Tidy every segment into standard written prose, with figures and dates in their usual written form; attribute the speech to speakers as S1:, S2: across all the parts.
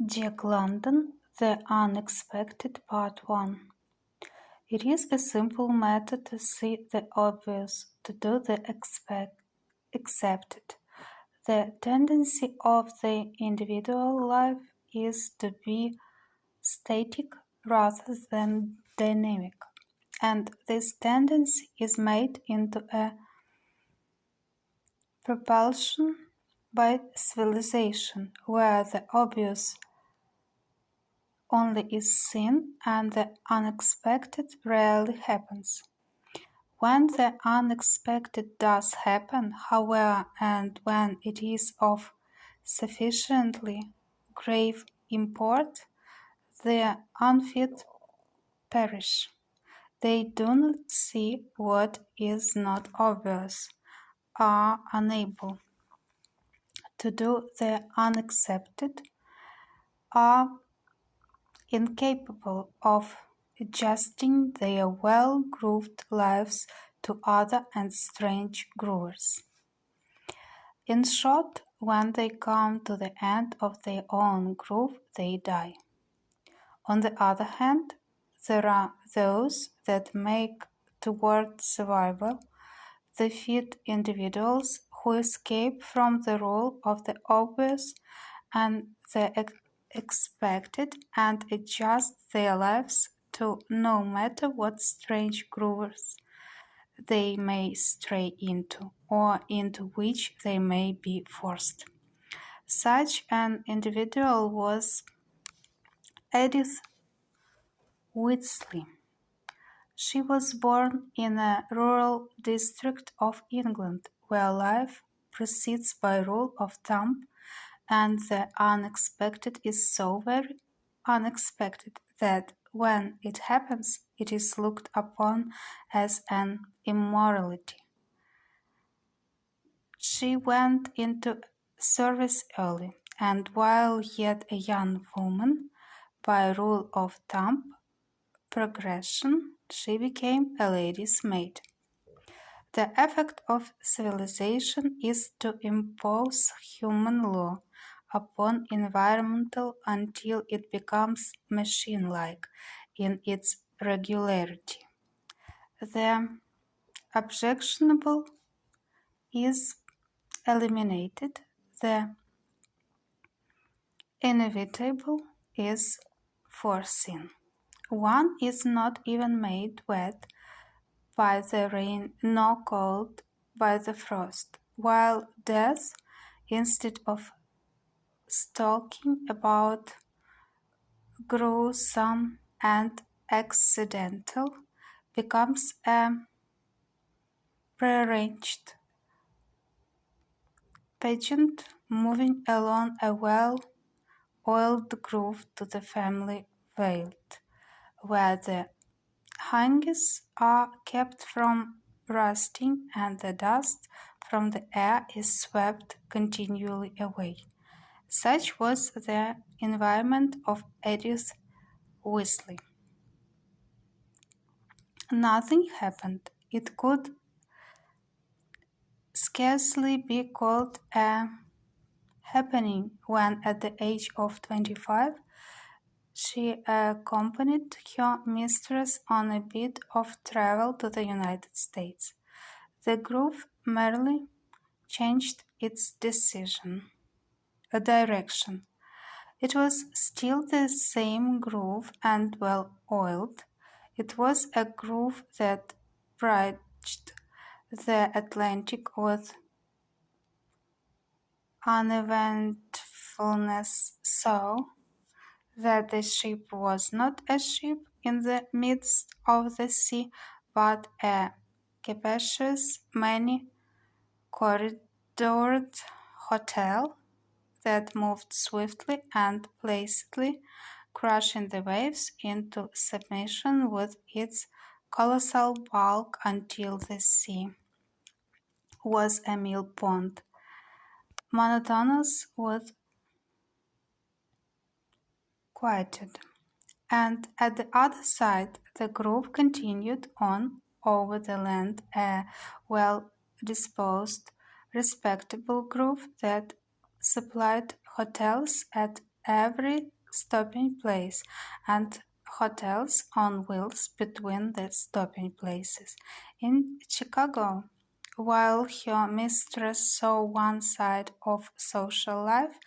S1: Jack London, The Unexpected Part 1. It is a simple matter to see the obvious, to do the accepted. The tendency of the individual life is to be static rather than dynamic, and this tendency is made into a propulsion by civilization, where the obvious only is seen and the unexpected rarely happens. When the unexpected does happen, however, and when it is of sufficiently grave import, the unfit perish. They do not see what is not obvious, are unable to do the unaccepted, are incapable of adjusting their well-grooved lives to other and strange grooves. In short, when they come to the end of their own groove, they die. On the other hand, there are those that make toward survival, the fit individuals who escape from the rule of the obvious and the expected and adjust their lives to no matter what strange grooves they may stray into, or into which they may be forced. Such an individual was Edith Wheatley. She was born in a rural district of England where life proceeds by rule of thumb, and the unexpected is so very unexpected that when it happens, it is looked upon as an immorality. She went into service early, and while yet a young woman, by rule of thumb progression, she became a lady's maid. The effect of civilization is to impose human law upon environmental until it becomes machine-like in its regularity. The objectionable is eliminated, the inevitable is foreseen. One is not even made wet by the rain nor cold by the frost, while death, instead of stalking about, gruesome and accidental, becomes a prearranged pageant moving along a well-oiled groove to the family vault, where the hinges are kept from rusting and the dust from the air is swept continually away. Such was the environment of Edith Wheatley. Nothing happened. It could scarcely be called a happening when, at the age of 25, she accompanied her mistress on a bit of travel to the United States. The groove merely changed its direction. It was still the same groove and well oiled. It was a groove that bridged the Atlantic with uneventfulness, so that the ship was not a ship in the midst of the sea, but a capacious, many-corridored hotel that moved swiftly and placidly, crushing the waves into submission with its colossal bulk until the sea was a mill pond, monotonous with quietude. And at the other side, the groove continued on over the land, a well-disposed, respectable groove that supplied hotels at every stopping place and hotels on wheels between the stopping places. In Chicago, while her mistress saw one side of social life,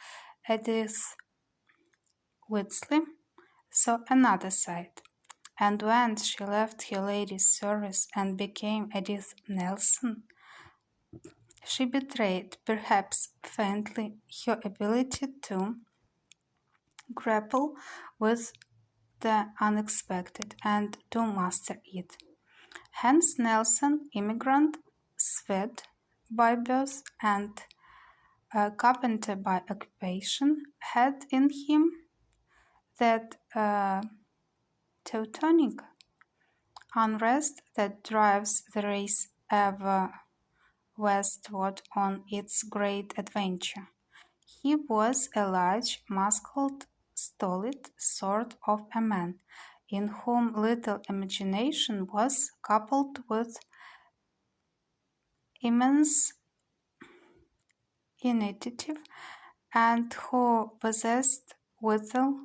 S1: Edith Whitsley saw another side. And when she left her lady's service and became Edith Nelson, she betrayed, perhaps faintly, her ability to grapple with the unexpected and to master it. Hans Nelson, immigrant Swede by birth and a carpenter by occupation, had in him that Teutonic unrest that drives the race ever westward on its great adventure. He was a large, muscled, stolid sort of a man, in whom little imagination was coupled with immense initiative, and who possessed withal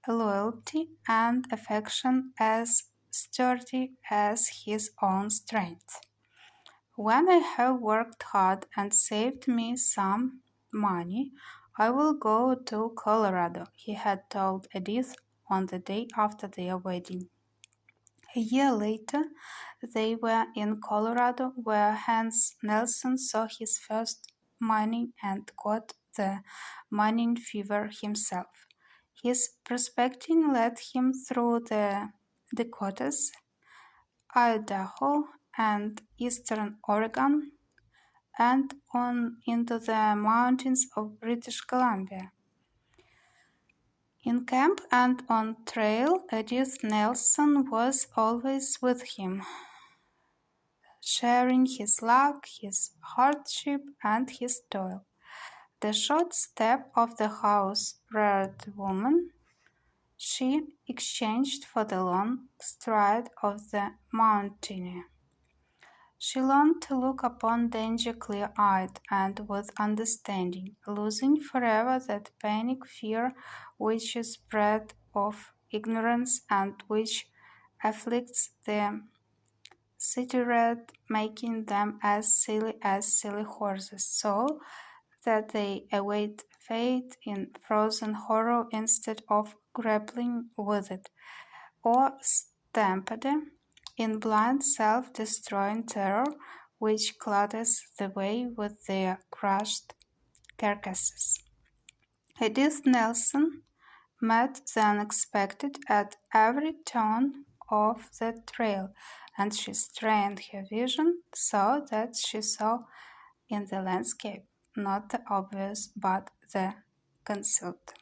S1: loyalty and affection as sturdy as his own strength. When I have worked hard and saved me some money, I will go to Colorado, he had told Edith on the day after their wedding. A year later, they were in Colorado, where Hans Nelson saw his first mining and got the mining fever himself. His prospecting led him through the Dakotas, Idaho, and eastern Oregon, and on into the mountains of British Columbia. In camp and on trail, Edith Nelson was always with him, sharing his luck, his hardship, and his toil. The short step of the house-reared woman she exchanged for the long stride of the mountaineer. She learned to look upon danger clear-eyed and with understanding, losing forever that panic fear which is bred of ignorance and which afflicts the city-bred, making them as silly horses, so that they await fate in frozen horror instead of grappling with it, or stampede in blind self-destroying terror which clutters the way with their crushed carcasses. Edith Nelson met the unexpected at every turn of the trail, and she strained her vision so that she saw in the landscape not the obvious but the concealed.